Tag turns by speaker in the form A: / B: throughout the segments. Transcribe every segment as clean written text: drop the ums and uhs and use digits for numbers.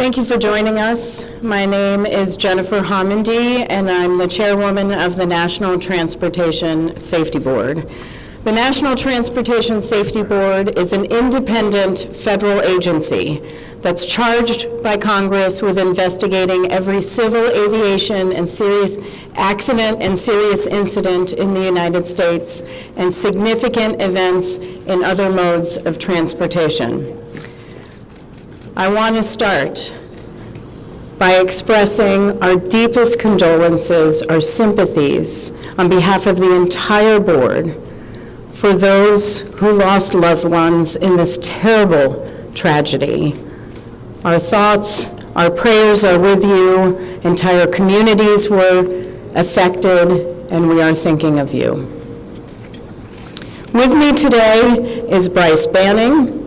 A: Thank you for joining us. My name is Jennifer Homendy, and I'm the chairwoman of the National Transportation Safety Board. The National Transportation Safety Board is an independent federal agency that's charged by Congress with investigating every civil aviation and serious accident and serious incident in the United States and significant events in other modes of transportation. I want to start by expressing our deepest condolences, our sympathies on behalf of the entire board for those who lost loved ones in this terrible tragedy. Our thoughts, our prayers are with you. Entire communities were affected, and we are thinking of you. With me today is Bryce Banning.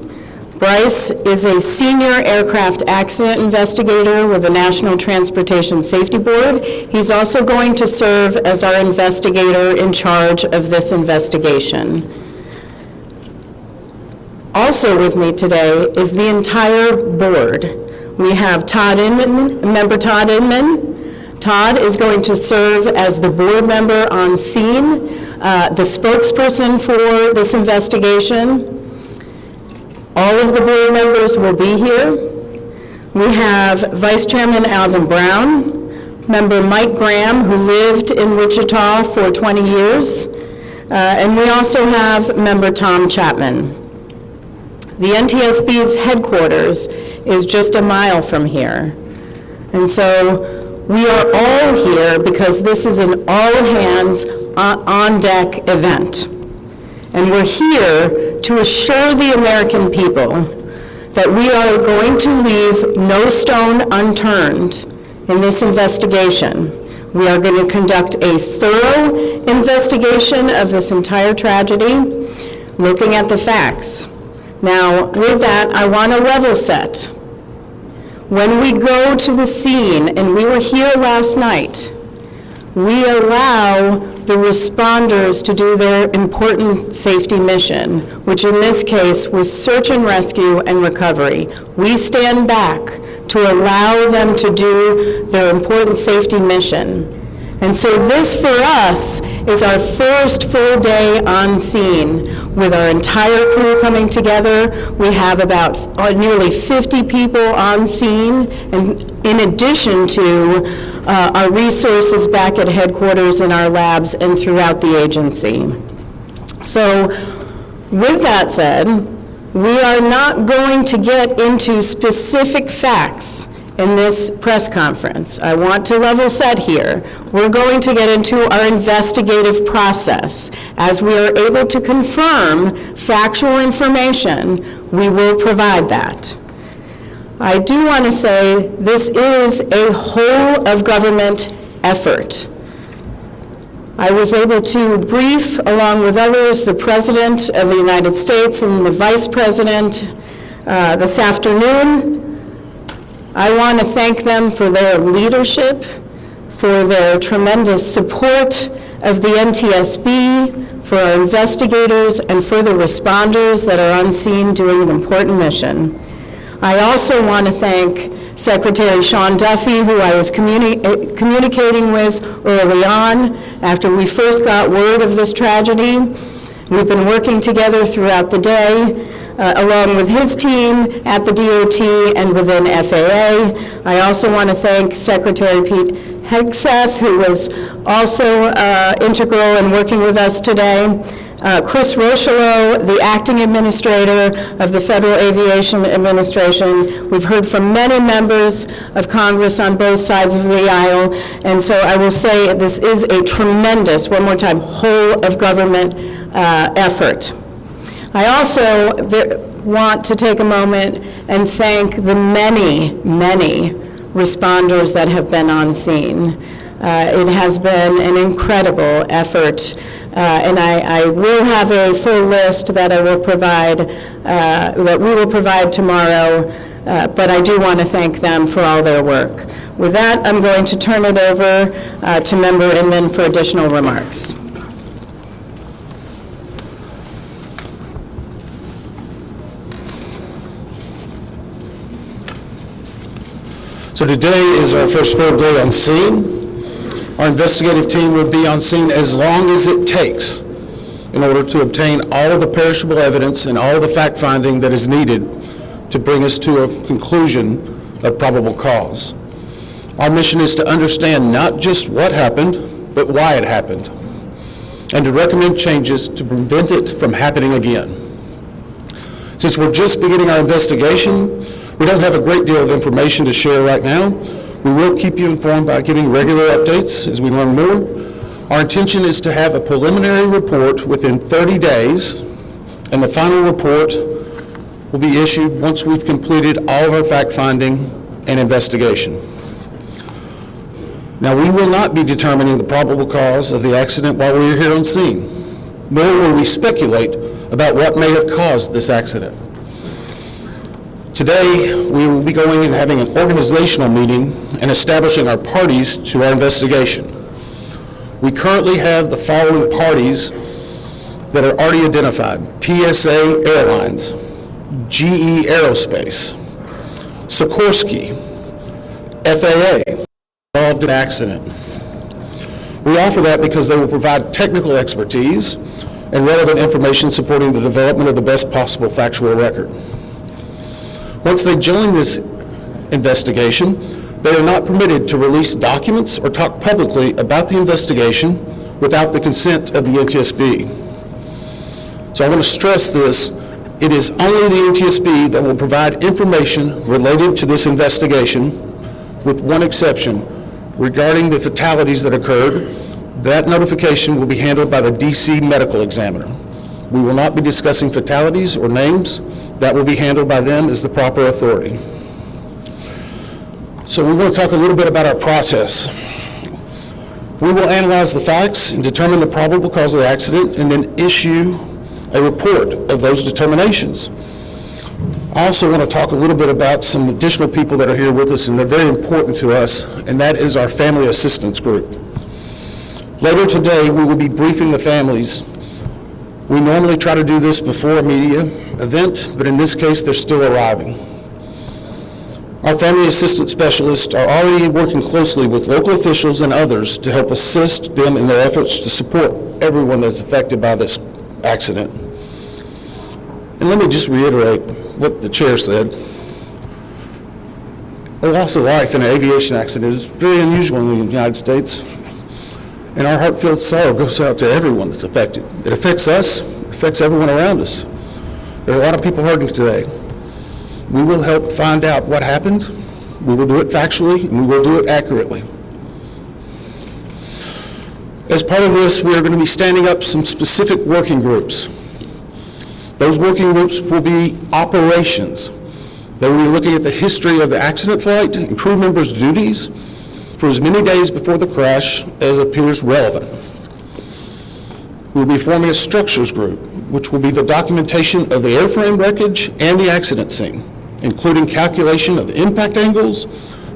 A: Bryce is a senior aircraft accident investigator with the National Transportation Safety Board. He's also going to serve as our investigator in charge of this investigation. Also with me today is the entire board. We have Todd Inman, member Todd Inman. Todd is going to serve as the board member on scene, the spokesperson for this investigation. All of the board members will be here. We have Vice Chairman Alvin Brown, member Mike Graham, who lived in Wichita for 20 years, and we also have member Tom Chapman. The NTSB's headquarters is just a mile from here, and so we are all here because this is an all-hands on-deck event. And we're here to assure the American people that we are going to leave no stone unturned in this investigation. We are going to conduct a thorough investigation of this entire tragedy, looking at the facts. Now, with that, I want to level set. When we go to the scene, and we were here last night, we allow the responders to do their important safety mission, which in this case was search and rescue and recovery. We stand back to allow them to do their important safety mission. And so this for us is our first full day on scene with our entire crew coming together. We have about nearly 50 people on scene, and in addition to our resources back at headquarters in our labs and throughout the agency. So with that said, we are not going to get into specific facts in this press conference. I want to level set here. We're going to get into our investigative process. As we are able to confirm factual information, we will provide that. I do want to say this is a whole of government effort. I was able to brief, along with others, the President of the United States and the Vice President this afternoon. I want to thank them for their leadership, for their tremendous support of the NTSB, for our investigators, and for the responders that are on scene doing an important mission. I also want to thank Secretary Sean Duffy, who I was communicating with early on after we first got word of this tragedy. We've been working together throughout the day, along with his team at the DOT and within FAA. I also want to thank Secretary Pete Hegseth, who was also integral in working with us today. Chris Rocheleau, the acting administrator of the Federal Aviation Administration. We've heard from many members of Congress on both sides of the aisle, and so I will say this is a tremendous, one more time, whole of government effort. I also want to take a moment and thank the many, many responders that have been on scene. It has been an incredible effort, and I will have a full list that I will provide, that we will provide tomorrow, but I do want to thank them for all their work. With that, I'm going to turn it over to Member Inman for additional remarks.
B: So today is our first full day on scene. Our investigative team will be on scene as long as it takes in order to obtain all of the perishable evidence and all of the fact-finding that is needed to bring us to a conclusion of probable cause. Our mission is to understand not just what happened, but why it happened, and to recommend changes to prevent it from happening again. Since we're just beginning our investigation, we don't have a great deal of information to share right now. We will keep you informed by giving regular updates as we learn more. Our intention is to have a preliminary report within 30 days, and the final report will be issued once we've completed all of our fact-finding and investigation. Now, we will not be determining the probable cause of the accident while we are here on scene, nor will we speculate about what may have caused this accident. Today, we will be going and having an organizational meeting and establishing our parties to our investigation. We currently have the following parties that are already identified: PSA Airlines, GE Aerospace, Sikorsky, FAA, involved in the accident. We offer that because they will provide technical expertise and relevant information supporting the development of the best possible factual record. Once they join this investigation, they are not permitted to release documents or talk publicly about the investigation without the consent of the NTSB. So I want to stress this. It is only the NTSB that will provide information related to this investigation, with one exception. Regarding the fatalities that occurred, that notification will be handled by the DC medical examiner. We will not be discussing fatalities or names. That will be handled by them as the proper authority. So we want to talk a little bit about our process. We will analyze the facts and determine the probable cause of the accident, and then issue a report of those determinations. I also want to talk a little bit about some additional people that are here with us, and they're very important to us, and that is our family assistance group. Later today, we will be briefing the families. We normally try to do this before a media event, but in this case, they're still arriving. Our family assistance specialists are already working closely with local officials and others to help assist them in their efforts to support everyone that's affected by this accident. And let me just reiterate what the chair said. A loss of life in an aviation accident is very unusual in the United States, and our heartfelt sorrow goes out to everyone that's affected. It affects us, it affects everyone around us. There are a lot of people hurting today. We will help find out what happened. We will do it factually, and we will do it accurately. As part of this, we are going to be standing up some specific working groups. Those working groups will be operations. They will be looking at the history of the accident flight and crew members' duties for as many days before the crash as appears relevant. We'll be forming a structures group, which will be the documentation of the airframe wreckage and the accident scene, including calculation of impact angles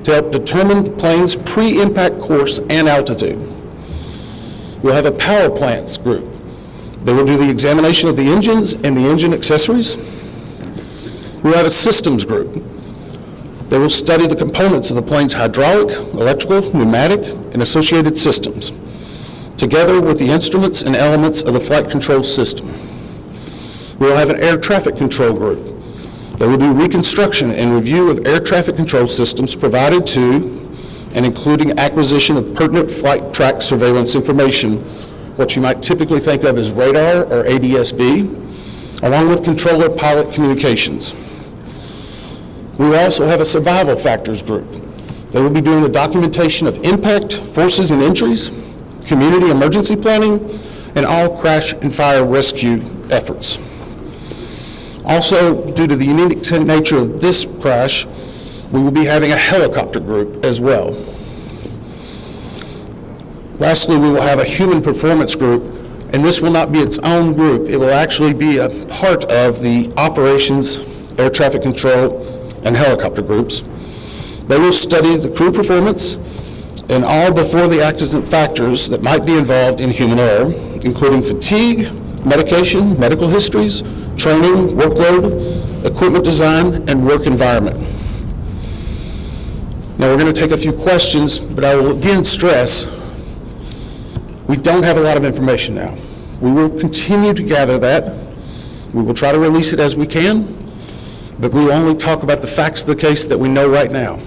B: to help determine the plane's pre-impact course and altitude. We'll have a power plants group. They will do the examination of the engines and the engine accessories. We'll have a systems group. They will study the components of the plane's hydraulic, electrical, pneumatic, and associated systems, together with the instruments and elements of the flight control system. We'll have an air traffic control group. They will do reconstruction and review of air traffic control systems provided to and including acquisition of pertinent flight track surveillance information, what you might typically think of as radar or ADSB, along with controller pilot communications. We will also have a survival factors group. They will be doing the documentation of impact, forces and injuries, community emergency planning, and all crash and fire rescue efforts. Also, due to the unique nature of this crash, we will be having a helicopter group as well. Lastly, we will have a human performance group, and this will not be its own group. It will actually be a part of the operations, air traffic control, and helicopter groups. They will study the crew performance and all before the accident factors that might be involved in human error, including fatigue, medication, medical histories, training, workload, equipment design, and work environment. Now, we're going to take a few questions, but I will again stress, we don't have a lot of information now. We will continue to gather that. We will try to release it as we can, but we will only talk about the facts of the case that we know right now.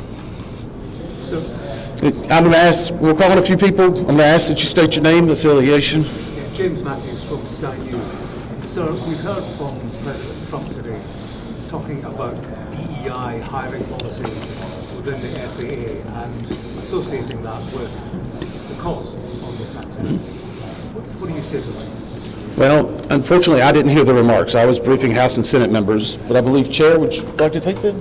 B: I'm going to ask, we're calling a few people. I'm going to ask that you state your name and affiliation.
C: James Matthews from Sky News. So we've heard from President Trump today talking about DEI hiring policies within the FAA and associating that with the cause of this accident. What do you say to that?
B: Well, unfortunately, I didn't hear the remarks. I was briefing House and Senate members, but I believe, Chair, would you like to take that?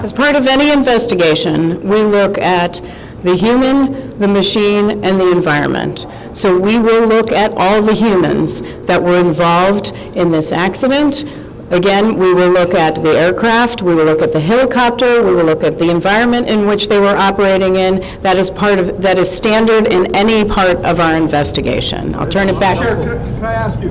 A: As part of any investigation, we look at the human, the machine, and the environment. So we will look at all the humans that were involved in this accident. Again, we will look at the aircraft, we will look at the helicopter, we will look at the environment in which they were operating in. That is standard in any part of our investigation. I'll turn it back.
D: Chair, can I ask you,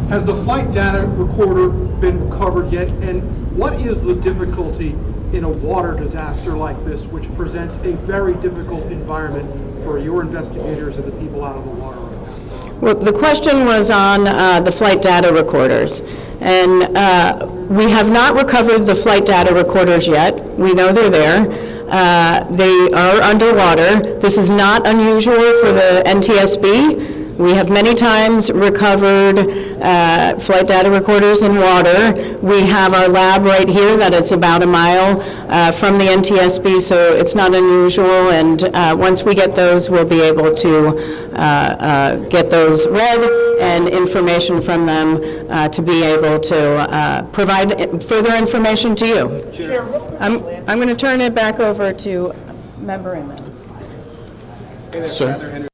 D: has the flight data recorder been recovered yet? And what is the difficulty in a water disaster like this, which presents a very difficult environment for your investigators and the people out of the water right now?
A: Well, the question was on the flight data recorders. And we have not recovered the flight data recorders yet. We know they're there. They are underwater. This is not unusual for the NTSB. We have many times recovered flight data recorders in water. We have our lab right here that is about a mile from the NTSB, so it's not unusual. And once we get those, we'll be able to get those read and information from them to be able to provide further information to you.
D: Chair,
A: I'm going to turn it back over to Member Inman.
B: Sir?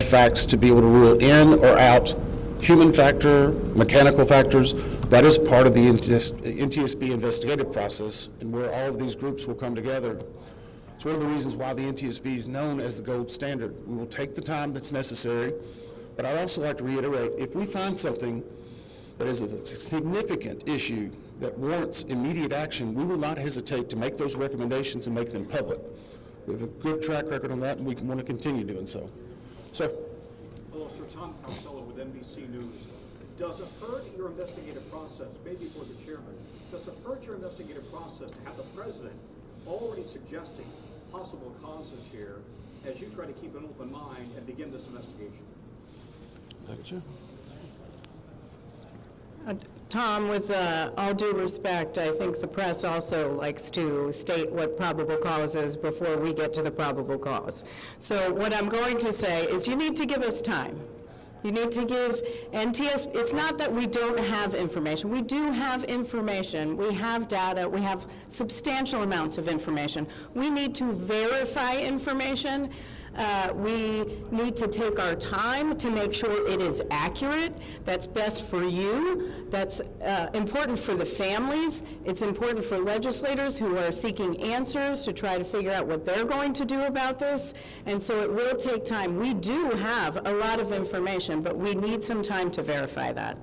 B: Facts to be able to rule in or out human factor, mechanical factors. That is part of the NTSB investigative process, and where all of these groups will come together. It's one of the reasons why the NTSB is known as the gold standard. We will take the time that's necessary, but I'd also like to reiterate, if we find something that is a significant issue that warrants immediate action, we will not hesitate to make those recommendations and make them public. We have a good track record on that, and we want to continue doing so. Sir?
E: Hello, Sir. Tom Costello with NBC News. Does it hurt your investigative process, maybe for the chairman, does it hurt your investigative process to have the president already suggesting possible causes here as you try to keep an open mind and begin this investigation?
B: Thank you.
A: Tom, with all due respect, I think the press also likes to state what probable cause is before we get to the probable cause. So what I'm going to say is you need to give us time. You need to give NTSB, it's not that we don't have information. We do have information. We have data. We have substantial amounts of information. We need to verify information. We need to take our time to make sure it is accurate. That's best for you. That's important for the families. It's important for legislators who are seeking answers to try to figure out what they're going to do about this. And so it will take time. We do have a lot of information, but we need some time to verify that.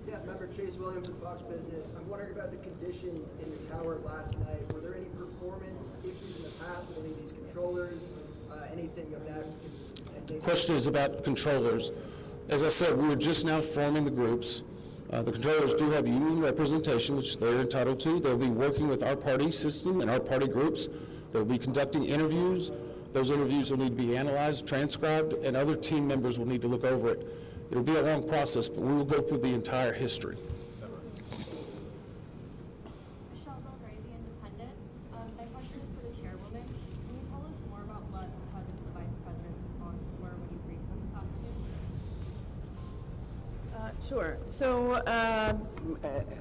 F: Yeah, member Chase Williams from Fox Business. I'm wondering about the conditions in the tower last night. Were there any performance issues in the past with any of these controllers? Anything of that?
B: The question is about controllers. As I said, we were just now forming the groups. The controllers do have union representation, which they're entitled to. They'll be working with our party system and our party groups. They'll be conducting interviews. Those interviews will need to be analyzed, transcribed, and other team members will need to look over it. It'll be a long process, but we will go through the entire history.
G: Michelle Belgray, The Independent. My question is for the chairwoman. Can you tell us more about what the president and the vice president's responses were when you briefed them this afternoon?
A: Sure. So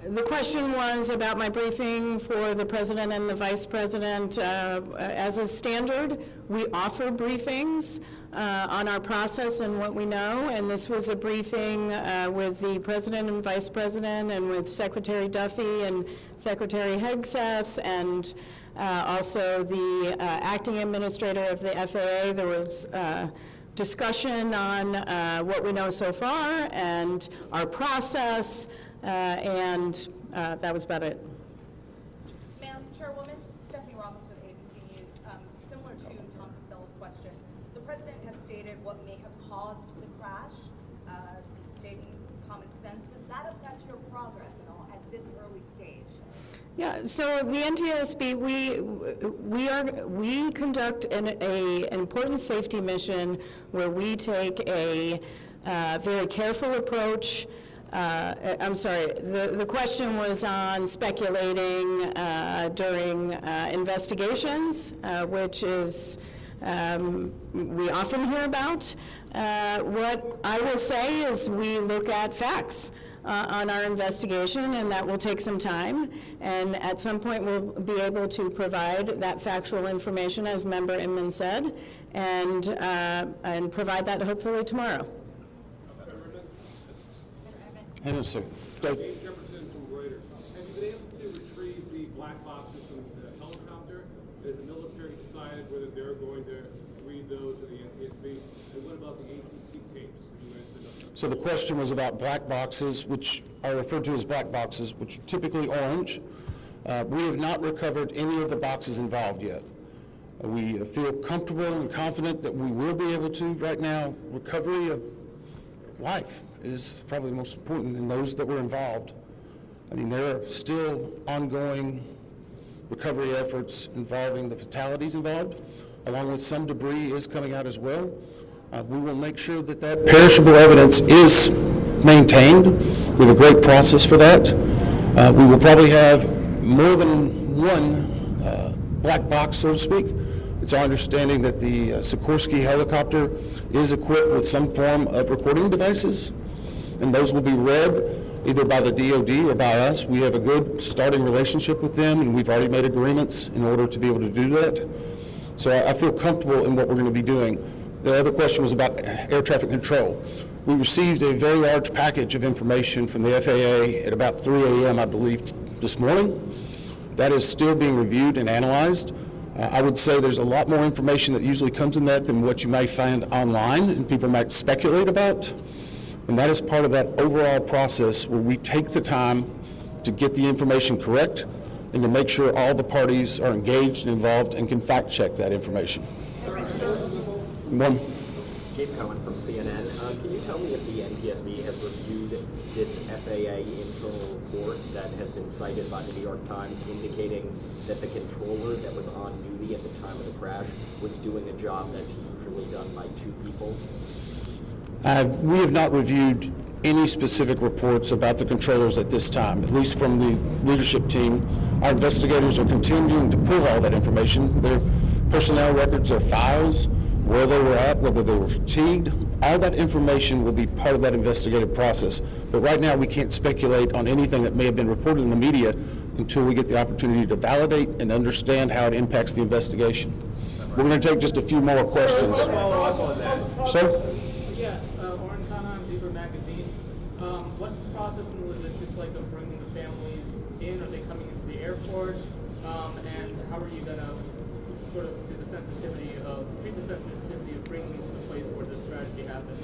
A: the question was about my briefing for the president and the vice president. As a standard, we offer briefings on our process and what we know, and this was a briefing with the President and Vice President and with Secretary Duffy and Secretary Hegseth and also the acting administrator of the FAA. There was discussion on what we know so far and our process, and that was about it.
H: Madam Chairwoman, Stephanie Ramos with ABC News. Similar to Tom Costello's question, the President has stated what may have caused the crash, stating common sense. Does that affect your progress at all at this early stage?
A: Yeah, so the NTSB, we conduct an important safety mission where we take a very careful approach. I'm sorry, the question was on speculating during investigations, which is we often hear about. What I will say is we look at facts on our investigation, and that will take some time. And at some point, we'll be able to provide that factual information, as Member Inman said, and provide that hopefully tomorrow.
B: Hang on a second. Dave.
I: James Jefferson from Reuters. Have you been able to retrieve the black boxes from the helicopter? Has the military decided whether they're going to read those to the NTSB? And what about the ATC tapes?
B: So the question was about black boxes, which I refer to as black boxes, which are typically orange. We have not recovered any of the boxes involved yet. We feel comfortable and confident that we will be able to. Right now, recovery of life is probably the most important in those that were involved. I mean, there are still ongoing recovery efforts involving the fatalities involved, along with some debris is coming out as well. We will make sure that that perishable evidence is maintained. We have a great process for that. We will probably have more than one black box, so to speak. It's our understanding that the Sikorsky helicopter is equipped with some form of recording devices, and those will be read either by the DOD or by us. We have a good starting relationship with them, and we've already made agreements in order to be able to do that. So I feel comfortable in what we're going to be doing. The other question was about air traffic control. We received a very large package of information from the FAA at about 3 a.m., I believe, this morning. That is still being reviewed and analyzed. I would say there's a lot more information that usually comes in that than what you may find online and people might speculate about. And that is part of that overall process where we take the time to get the information correct and to make sure all the parties are engaged and involved and can fact check that information. One.
J: Gabe Cohen from CNN. Can you tell me if the NTSB has reviewed this FAA internal report that has been cited by the New York Times indicating that the controller that was on duty at the time of the crash was doing a job that's usually done by two people?
B: We have not reviewed any specific reports about the controllers at this time, at least from the leadership team. Our investigators are continuing to pull all that information. Their personnel records, their files, where they were at, whether they were fatigued, all that information will be part of that investigative process. But right now, we can't speculate on anything that may have been reported in the media until we get the opportunity to validate and understand how it impacts the investigation. We're going to take just a few more questions.
I: Follow up on that.
B: Sir?
I: Yes, Oren Khanna, Zebra Magazine. What's the process and the logistics like of bringing the families in? Are they coming into the airport? And how are you going to sort of do the sensitivity of, treat the sensitivity of bringing them to the place where this tragedy happened?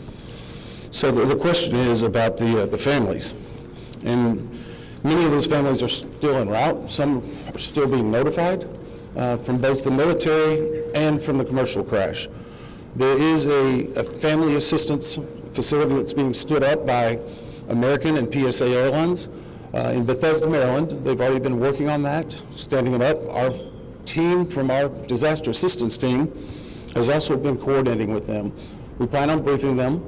B: So the question is about the families. And many of those families are still en route. Some are still being notified from both the military and from the commercial crash. There is a family assistance facility that's being stood up by American and PSA Airlines in Bethesda, Maryland. They've already been working on that, standing it up. Our team from our disaster assistance team has also been coordinating with them. We plan on briefing them.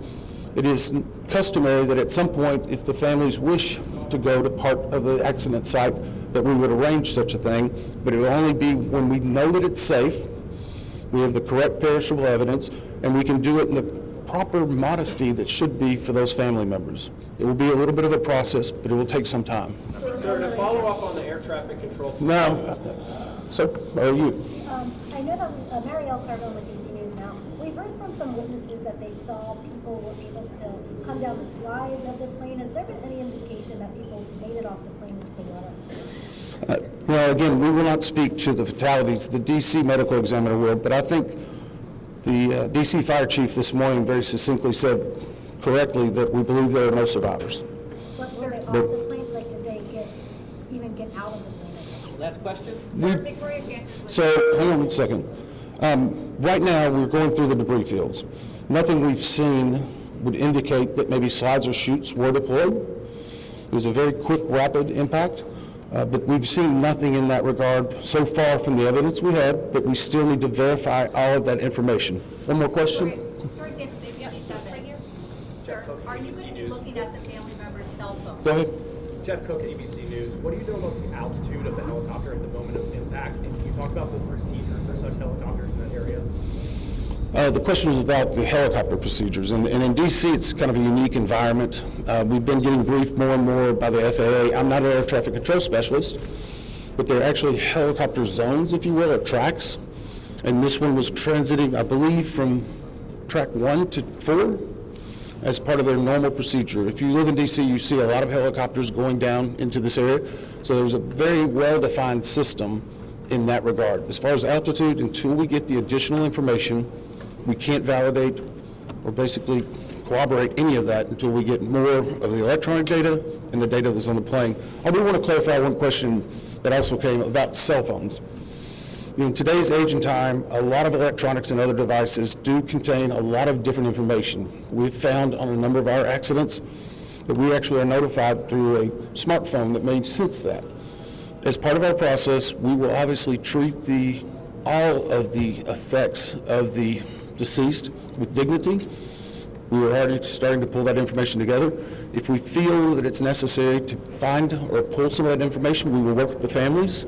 B: It is customary that at some point, if the families wish to go to part of the accident site, that we would arrange such a thing, but it will only be when we know that it's safe, we have the correct perishable evidence, and we can do it in the proper modesty that should be for those family members. It will be a little bit of a process, but it will take some time.
J: Sir, to follow up on the air traffic control system.
B: Now, sir, how are you?
K: I know that Marielle Carville with DC News now. We've heard from some witnesses saw people were able to come down the slides of the plane. Has there been any indication that people made it off the plane into the water?
B: Well, again, we will not speak to the fatalities. The D.C. medical examiner will, but I think the D.C. fire chief this morning very succinctly said correctly that we believe there are no survivors.
K: But were they off the plane? Like, did they even get out of the plane?
J: Last question?
B: So, hang on one second. Right now, we're going through the debris fields. Nothing we've seen would indicate that maybe slides or chutes were deployed. It was a very quick, rapid impact, but we've seen nothing in that regard so far from the evidence we had, but we still need to verify all of that information. One more question?
L: Story San Francisco 7. Right here. Sure. Are you going to be looking at the family member's cell phone?
B: Go ahead.
M: Jeff Cook, ABC News. What do you know about the altitude of the helicopter at the moment of impact? And can you talk about the procedure for such helicopters in that area?
B: The question was about the helicopter procedures, and in D.C. it's kind of a unique environment. We've been getting briefed more and more by the FAA. I'm not an air traffic control specialist, but they're actually helicopter zones, if you will, or tracks. And this one was transiting, I believe, from track 1 to 4 as part of their normal procedure. If you live in D.C., you see a lot of helicopters going down into this area, so there's a very well-defined system in that regard. As far as altitude, until we get the additional information, we can't validate or basically corroborate any of that until we get more of the electronic data and the data that's on the plane. I do want to clarify one question that also came about cell phones. You know, in today's age and time, a lot of electronics and other devices do contain a lot of different information. We've found on a number of our accidents that we actually are notified through a smartphone that may sense that. As part of our process, we will obviously treat all of the effects of the deceased with dignity. We are already starting to pull that information together. If we feel that it's necessary to find or pull some of that information, we will work with the families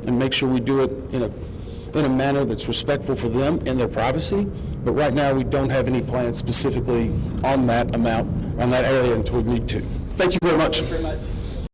B: and make sure we do it in a manner that's respectful for them and their privacy. But right now, we don't have any plans specifically on that amount, on that area until we need to. Thank you very much.
J: Thank you very much.